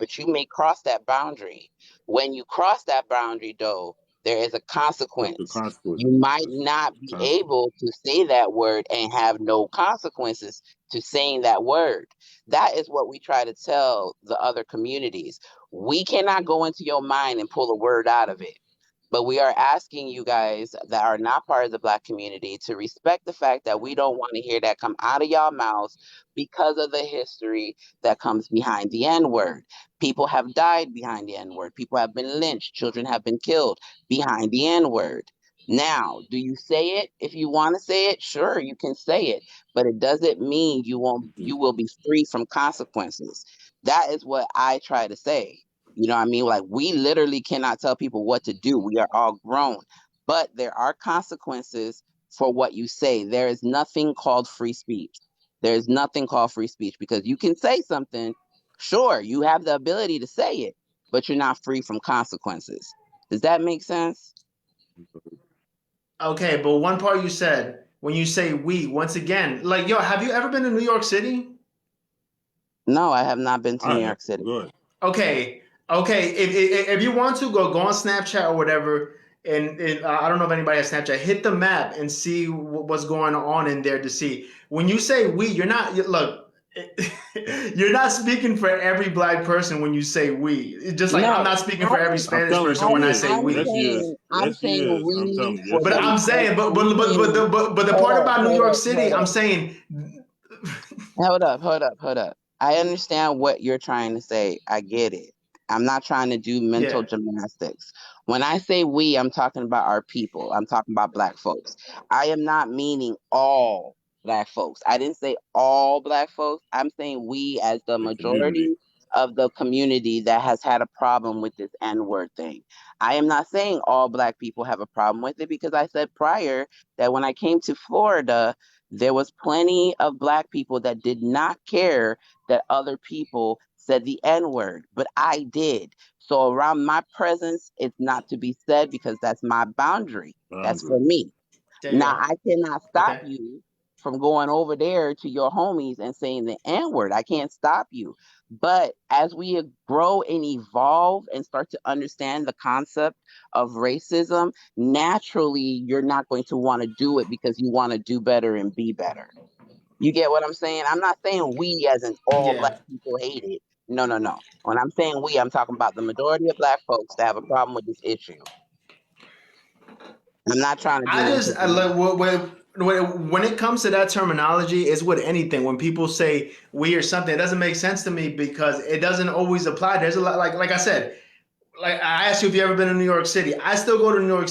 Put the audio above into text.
but you may cross that boundary. When you cross that boundary, though, there is a What's the consequence. consequence? You might not be Consequence. able to say that word and have no consequences to saying that word. That is what we try to tell the other communities. We cannot go into your mind and pull a word out of it. But we are asking you guys that are not part of the Black community to respect the fact that we don't want to hear that come out of y'all mouths because of the history that comes behind the N word. People have died behind the N word. People have been lynched. Children have been killed behind the N word. Now, do you say it if you want to say it? Sure, you can say it, but it doesn't mean Mhm. you will be free from consequences. That is what I try to say. You know what I mean? Like, we literally cannot tell people what to do. We are all grown, but there are consequences for what you say. There is nothing called free speech. There is nothing called free speech because you can say something. Sure, you have the ability to say it, but you're not free from consequences. Does that make sense? Okay, but one part you said when you say we, once again, like yo, have you ever been to New York City? No, I have not been to I New have. York City. Good. Okay, okay. If you want to go on Snapchat or whatever, and I don't know if anybody has Snapchat, hit the map and see what's going on in there to see. When you say we, you're not look. You're not speaking for every black person when you say we. Just like I'm No, not speaking for every I'm I'm Spanish telling person you when she I is. say we. Yes, she is. I'm Yes, she saying is. I'm telling we you. Yes, for But she the I'm is. saying, Miami. but the Hold part up, about New hold York up, City, hold I'm up. saying, Hold up. I understand what you're trying to say. I get it. I'm not trying to do mental yeah, gymnastics. When I say we, I'm talking about our people. I'm talking about black folks. I am not meaning all black folks. I didn't say all black folks. I'm saying we as the The community. majority of the community that has had a problem with this N-word thing. I am not saying all black people have a problem with it because I said prior that when I came to Florida, there was plenty of black people that did not care that other people said the N word, but I did. So around my presence, it's not to be said because that's my boundary. That's for Boundary. me. there you Now, go. I cannot stop Okay. you from going over there to your homies and saying the N word. I can't stop you. But as we grow and evolve and start to understand the concept of racism, naturally, you're not going to want to do it because you want to do better and be better. You get what I'm saying? I'm not saying we as in all black Yeah. people hate it. No, no, no. When I'm saying we, I'm talking about the majority of black folks that have a problem with this issue. I'm not trying to do I mental just I gymnastics. like when it comes to that terminology, it's with anything. When people say we or something, it doesn't make sense to me because it doesn't always apply. There's a lot like I said, like I asked you if you ever been to New York City. I still go to New York City